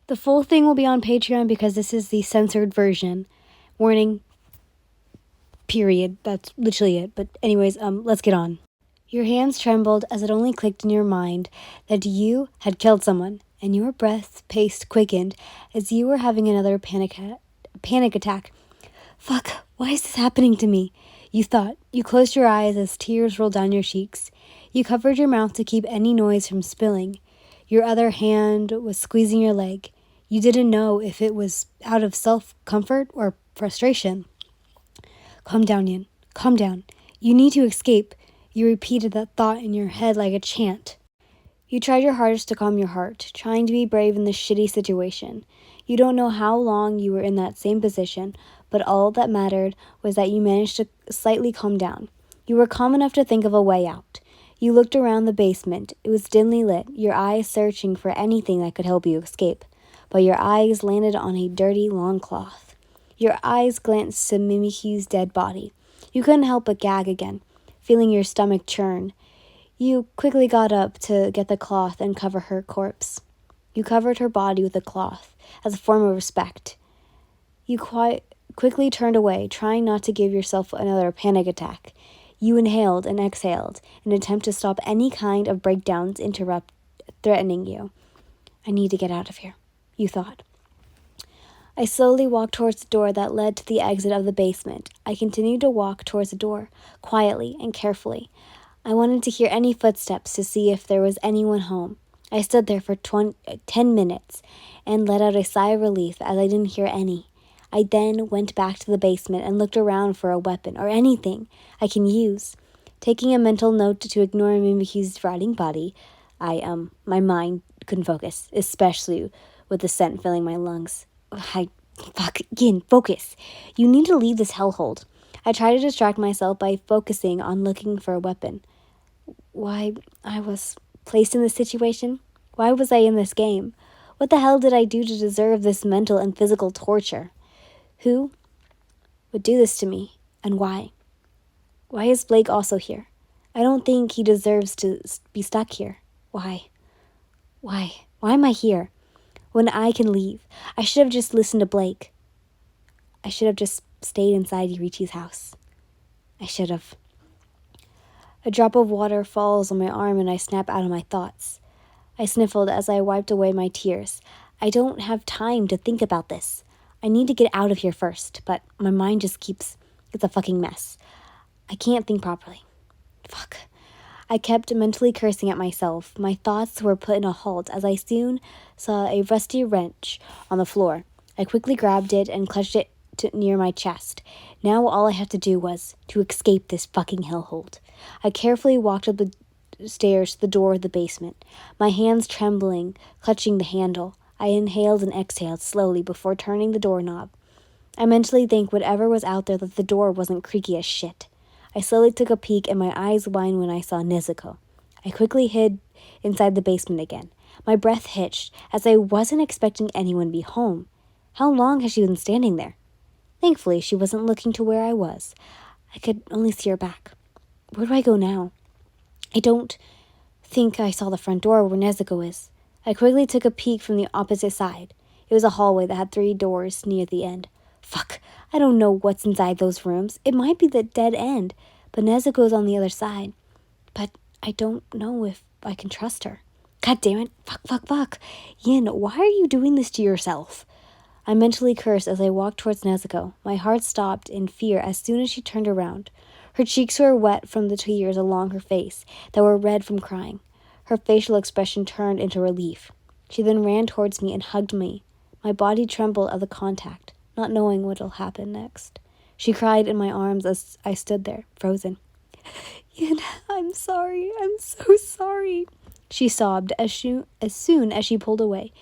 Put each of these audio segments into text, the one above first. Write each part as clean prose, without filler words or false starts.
The full thing will be on Patreon because this is the censored version. Warning, period. That's literally it. But anyways, let's get on. Your hands trembled as it only clicked in your mind that you had killed someone, and your breath pace quickened as you were having another panic attack. Fuck, why is this happening to me? You thought. You closed your eyes as tears rolled down your cheeks. You covered your mouth to keep any noise from spilling. Your other hand was squeezing your leg. You didn't know if it was out of self-comfort or frustration. Calm down, Yin. Calm down. You need to escape. You repeated that thought in your head like a chant. You tried your hardest to calm your heart, trying to be brave in this shitty situation. You don't know how long you were in that same position, but all that mattered was that you managed to slightly calm down. You were calm enough to think of a way out. You looked around the basement. It was dimly lit, your eyes searching for anything that could help you escape. But your eyes landed on a dirty long cloth. Your eyes glanced to Mimikyu's dead body. You couldn't help but gag again, feeling your stomach churn. You quickly got up to get the cloth and cover her corpse. You covered her body with the cloth as a form of respect. You quickly turned away, trying not to give yourself another panic attack. You inhaled and exhaled in an attempt to stop any kind of breakdowns threatening you. I need to get out of here, you thought. I slowly walked towards the door that led to the exit of the basement. I continued to walk towards the door, quietly and carefully. I wanted to hear any footsteps to see if there was anyone home. I stood there for 10 minutes and let out a sigh of relief as I didn't hear any. I then went back to the basement and looked around for a weapon or anything I can use. Taking a mental note to ignore Mimikyu's rotting body, my mind couldn't focus, especially with the scent filling my lungs. Yin, focus. You need to leave this hellhole. I tried to distract myself by focusing on looking for a weapon. Why I was placed in this situation? Why was I in this game? What the hell did I do to deserve this mental and physical torture? Who would do this to me, and why? Why is Blake also here? I don't think he deserves to be stuck here. Why? Why am I here? When I can leave, I should have just listened to Blake. I should have just stayed inside Eichi's house. I should have. A drop of water falls on my arm and I snap out of my thoughts. I sniffled as I wiped away my tears. I don't have time to think about this. I need to get out of here first, but my mind just it's a fucking mess. I can't think properly. Fuck. I kept mentally cursing at myself. My thoughts were put in a halt as I soon saw a rusty wrench on the floor. I quickly grabbed it and clutched it near my chest. Now all I had to do was to escape this fucking hellhole. I carefully walked up the stairs to the door of the basement, my hands trembling, clutching the handle. I inhaled and exhaled slowly before turning the doorknob. I mentally thanked whatever was out there that the door wasn't creaky as shit. I slowly took a peek and my eyes widened when I saw Nezuko. I quickly hid inside the basement again. My breath hitched as I wasn't expecting anyone to be home. How long had she been standing there? Thankfully, she wasn't looking to where I was. I could only see her back. Where do I go now? I don't think I saw the front door where Nezuko is. I quickly took a peek from the opposite side. It was a hallway that had 3 doors near the end. Fuck, I don't know what's inside those rooms. It might be the dead end, but Nezuko's on the other side. But I don't know if I can trust her. God damn it, fuck. Yin, why are you doing this to yourself? I mentally cursed as I walked towards Nezuko. My heart stopped in fear as soon as she turned around. Her cheeks were wet from the tears along her face that were red from crying. Her facial expression turned into relief. She then ran towards me and hugged me. My body trembled at the contact, not knowing what will happen next. She cried in my arms as I stood there, frozen. Yin, I'm sorry. I'm so sorry. She sobbed as soon as she pulled away.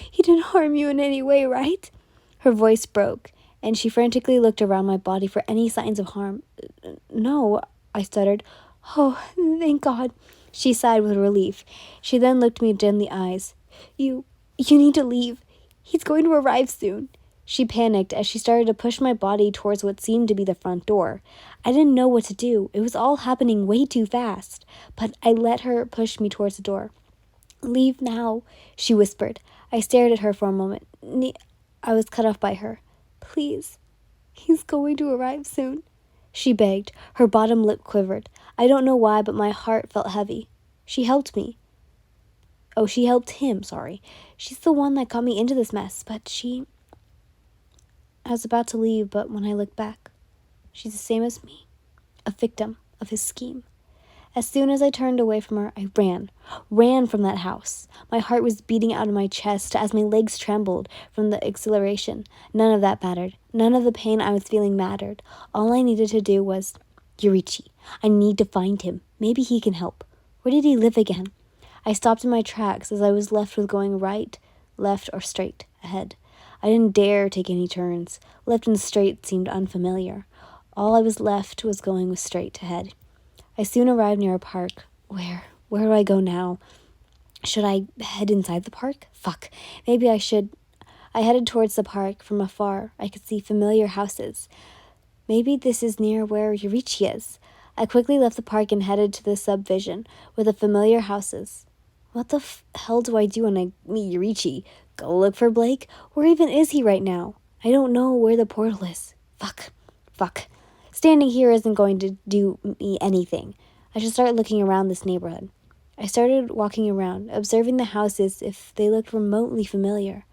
He didn't harm you in any way, right? Her voice broke, and she frantically looked around my body for any signs of harm. No, I stuttered. Oh, thank God. She sighed with relief. She then looked me dead in the eyes. You need to leave. He's going to arrive soon. She panicked as she started to push my body towards what seemed to be the front door. I didn't know what to do. It was all happening way too fast, but I let her push me towards the door. Leave now, she whispered. I stared at her for a moment. I was cut off by her. Please, he's going to arrive soon, she begged. Her bottom lip quivered. I don't know why, but my heart felt heavy. She helped me. Oh, she helped him, sorry. She's the one that got me into this mess, but she... I was about to leave, but when I looked back, she's the same as me, a victim of his scheme. As soon as I turned away from her, I ran from that house. My heart was beating out of my chest as my legs trembled from the exhilaration. None of that mattered. None of the pain I was feeling mattered. All I needed to do was, Eichi. I need to find him. Maybe he can help. Where did he live again? I stopped in my tracks as I was left with going right, left, or straight ahead. I didn't dare take any turns. Left and straight seemed unfamiliar. All I was left was going straight ahead. I soon arrived near a park. Where do I go now? Should I head inside the park? Fuck. Maybe I should. I headed towards the park. From afar, I could see familiar houses. Maybe this is near where Eichi is. I quickly left the park and headed to the subvision with the familiar houses. What the hell do I do when I meet Eichi? Go look for Blake? Where even is he right now? I don't know where the portal is. Fuck. Standing here isn't going to do me anything. I should start looking around this neighborhood. I started walking around, observing the houses if they looked remotely familiar.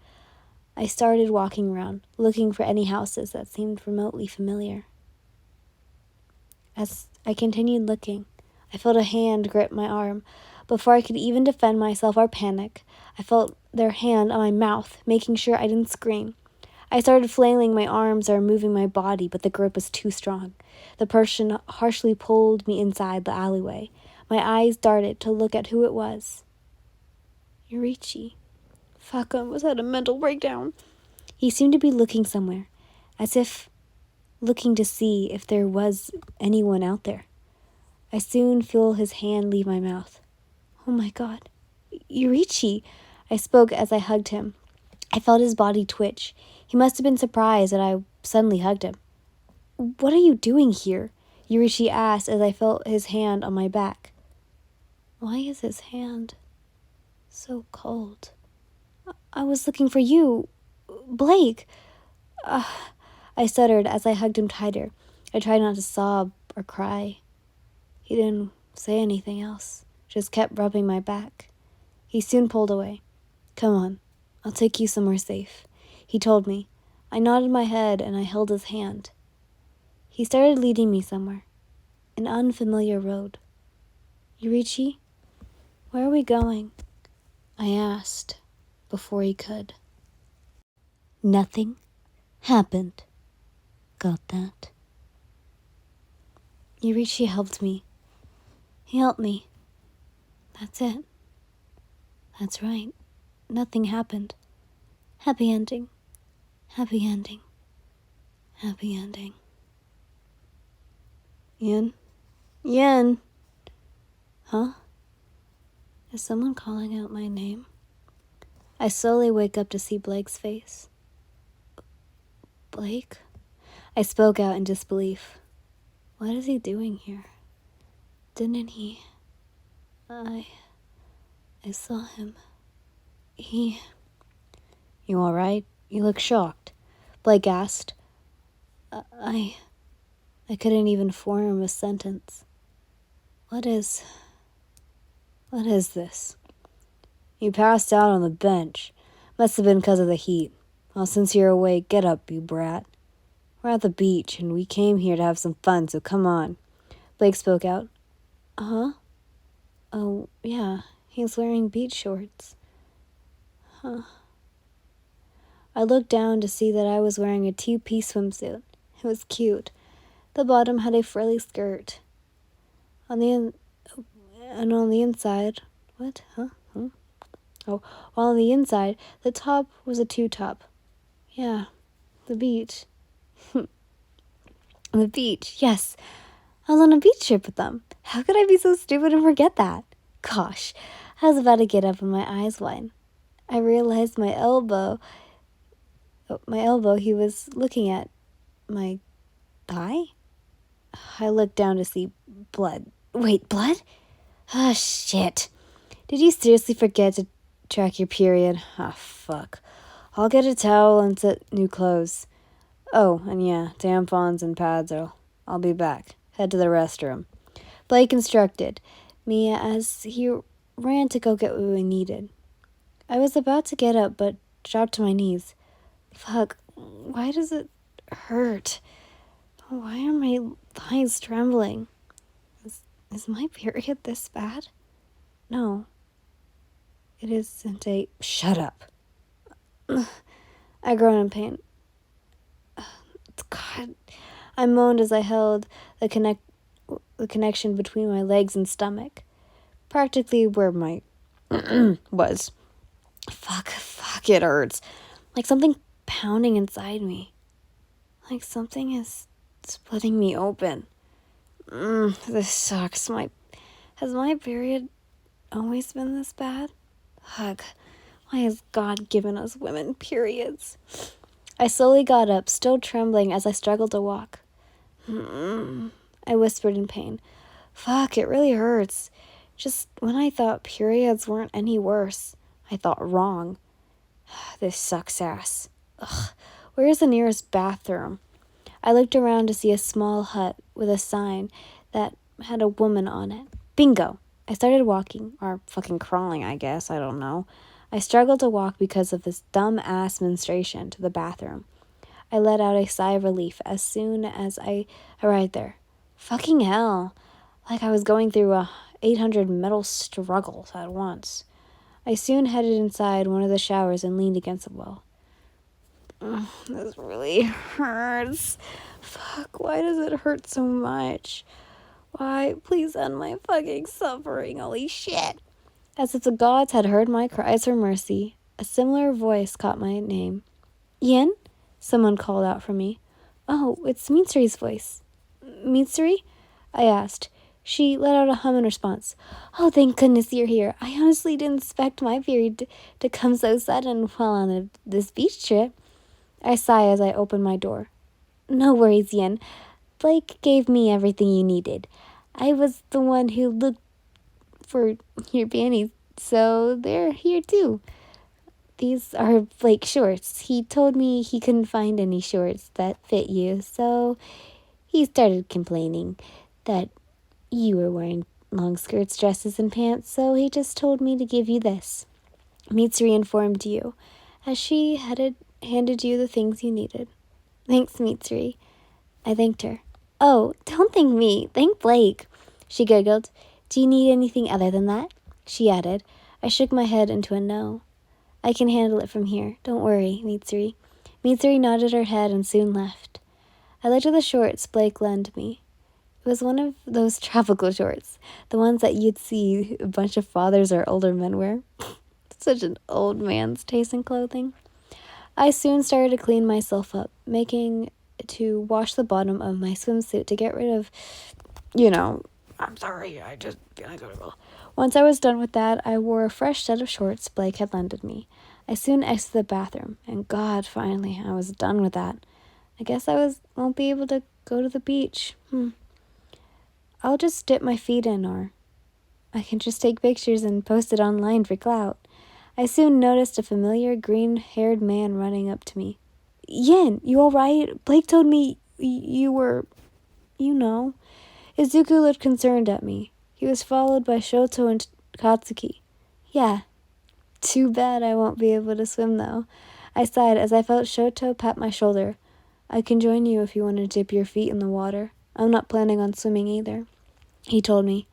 I started walking around, looking for any houses that seemed remotely familiar. As I continued looking, I felt a hand grip my arm. Before I could even defend myself or panic, I felt their hand on my mouth, making sure I didn't scream. I started flailing my arms or moving my body, but the grip was too strong. The person harshly pulled me inside the alleyway. My eyes darted to look at who it was. Eichi. Fuck, I almost had a mental breakdown. He seemed to be looking somewhere, as if looking to see if there was anyone out there. I soon feel his hand leave my mouth. Oh my God. Eichi, I spoke as I hugged him. I felt his body twitch. He must have been surprised that I suddenly hugged him. What are you doing here? Eichi asked as I felt his hand on my back. Why is his hand so cold? I was looking for you. Blake. I stuttered as I hugged him tighter. I tried not to sob or cry. He didn't say anything else, just kept rubbing my back. He soon pulled away. Come on, I'll take you somewhere safe, he told me. I nodded my head and I held his hand. He started leading me somewhere, an unfamiliar road. Eichi, where are we going? I asked before he could. Nothing happened. Got that? Eichi helped me. He helped me. That's it. That's right. Nothing happened. Happy ending. Happy ending. Happy ending. Yen? Huh? Is someone calling out my name? I slowly wake up to see Blake's face. Blake? I spoke out in disbelief. What is he doing here? Didn't he? I saw him. You alright? You look shocked. Blake asked. I couldn't even form a sentence. What is this? You passed out on the bench. Must have been because of the heat. Well, since you're awake, get up, you brat. We're at the beach, and we came here to have some fun, so come on. Blake spoke out. Uh-huh. Oh, yeah, he's wearing beach shorts. Huh. I looked down to see that I was wearing a two-piece swimsuit. It was cute. The bottom had a frilly skirt. On the inside... What? Huh? Oh, while on the inside, the top was a two-top. Yeah, the beach. The beach, yes. I was on a beach trip with them. How could I be so stupid and forget that? Gosh, I was about to get up and my eyes wide. I realized my elbow, he was looking at my thigh? I looked down to see blood. Wait, blood? Ah, shit. Did you seriously forget to track your period? Ah, fuck. I'll get a towel and set new clothes. Oh, and yeah, tampons and pads. I'll be back. Head to the restroom. Blake instructed me as he ran to go get what we needed. I was about to get up, but dropped to my knees. Fuck, why does it hurt? Why are my thighs trembling? Is my period this bad? No, it isn't a... Shut up. I groaned in pain. God, I moaned as I held the connection between my legs and stomach, practically where my was. Fuck, it hurts. Like something pounding inside me. Like something is splitting me open. This sucks. Has my period always been this bad? Fuck. Why has God given us women periods? I slowly got up, still trembling as I struggled to walk. I whispered in pain. Fuck, it really hurts. Just when I thought periods weren't any worse, I thought wrong. This sucks ass. Ugh. Where is the nearest bathroom? I looked around to see a small hut with a sign that had a woman on it. Bingo! I started walking, or fucking crawling, I guess, I don't know. I struggled to walk because of this dumb-ass menstruation to the bathroom. I let out a sigh of relief as soon as I arrived there. Fucking hell. Like I was going through 800 metal struggles at once. I soon headed inside one of the showers and leaned against the wall. This really hurts. Fuck, why does it hurt so much? Why? Please end my fucking suffering. Holy shit. As if the gods had heard my cries for mercy, a similar voice caught my name. Yin? Someone called out for me. Oh, it's Mitsuri's voice. Mitsuri? I asked. She let out a hum in response. Oh, thank goodness you're here. I honestly didn't expect my period to come so sudden while on this beach trip. I sighed as I opened my door. No worries, Yin. Blake gave me everything you needed. I was the one who looked for your panties, so they're here too. These are Blake's shorts. He told me he couldn't find any shorts that fit you, so he started complaining that you were wearing long skirts, dresses, and pants, so he just told me to give you this. Mitsuri informed you, as she handed you the things you needed. Thanks, Mitsuri. I thanked her. Oh, don't thank me. Thank Blake. She giggled. Do you need anything other than that? She added. I shook my head into a no. I can handle it from here. Don't worry, Mitsuri. Mitsuri nodded her head and soon left. I looked at the shorts Blake lent me. It was one of those tropical shorts, the ones that you'd see a bunch of fathers or older men wear. Such an old man's taste in clothing. I soon started to clean myself up, making to wash the bottom of my swimsuit to get rid of, I'm sorry, I just gotta go. Once I was done with that, I wore a fresh set of shorts Blake had lended me. I soon exited the bathroom, and God, finally, I was done with that. I guess won't be able to go to the beach. I'll just dip my feet in, or I can just take pictures and post it online for clout. I soon noticed a familiar green-haired man running up to me. Yin, you all right? Blake told me you were, Izuku looked concerned at me. He was followed by Shoto and Katsuki. Yeah. Too bad I won't be able to swim, though. I sighed as I felt Shoto pat my shoulder. I can join you if you want to dip your feet in the water. I'm not planning on swimming either. He told me.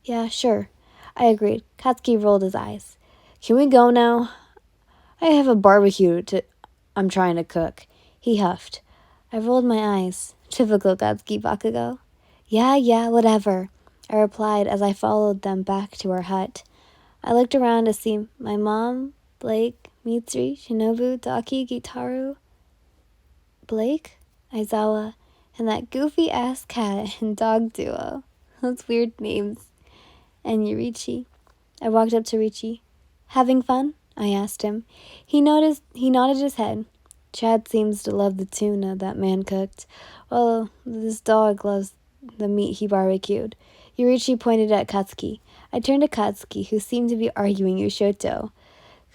Yeah, sure. I agreed. Katsuki rolled his eyes. Can we go now? I have a barbecue I'm trying to cook. He huffed. I rolled my eyes. Typical Katsuki Bakugo. Yeah, whatever, I replied as I followed them back to our hut. I looked around to see my mom, Blake, Mitsuri, Shinobu, Daki, Gitaru, Blake, Aizawa, and that goofy-ass cat and dog duo. Those weird names. And Yurichi. I walked up to Richi. Having fun? I asked him. He nodded his head. Chad seems to love the tuna that man cooked. Well, this dog loves the meat he barbecued. Yurichi pointed at Katsuki. I turned to Katsuki, who seemed to be arguing with Shoto.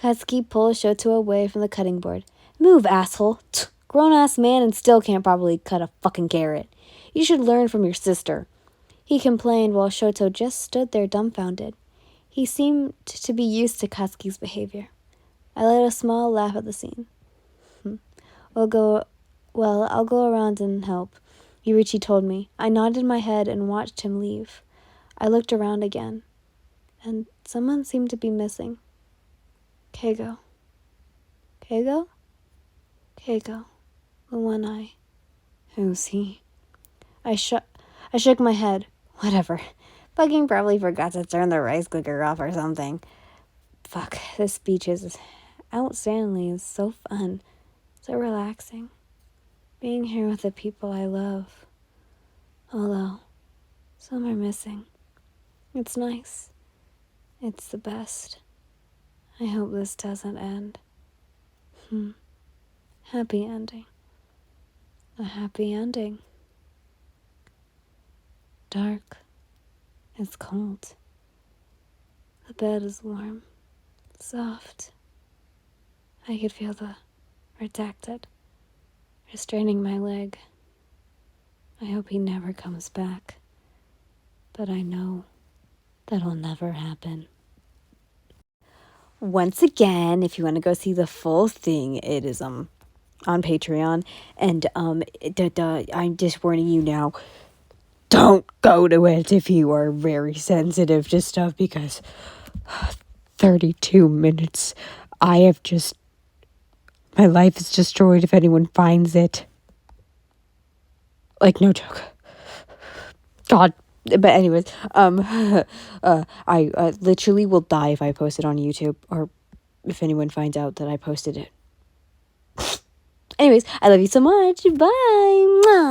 Katsuki pulled Shoto away from the cutting board. Move, asshole. Grown-ass man and still can't probably cut a fucking carrot. You should learn from your sister. He complained while Shoto just stood there dumbfounded. He seemed to be used to Katsuki's behavior. I let a small laugh at the scene. I'll go around and help, Yurichi told me. I nodded my head and watched him leave. I looked around again, and someone seemed to be missing. Keigo. Keigo? Keigo. The one eye. Who's he? I shook my head. Whatever. Fucking probably forgot to turn the rice cooker off or something. Fuck, this beach is outstandingly so fun. So relaxing. Being here with the people I love. Although, some are missing. It's nice. It's the best. I hope this doesn't end. Happy ending. A happy ending. Dark. It's cold. The bed is warm. Soft. I could feel the redacted restraining my leg. I hope he never comes back. But I know that'll never happen. Once again, if you want to go see the full thing, it is on Patreon. And I'm just warning you now, don't go to it if you are very sensitive to stuff, because 32 minutes. My life is destroyed if anyone finds it. Like, no joke. God. But anyways, I literally will die if I post it on YouTube, or if anyone finds out that I posted it. Anyways, I love you so much. Bye. Mwah.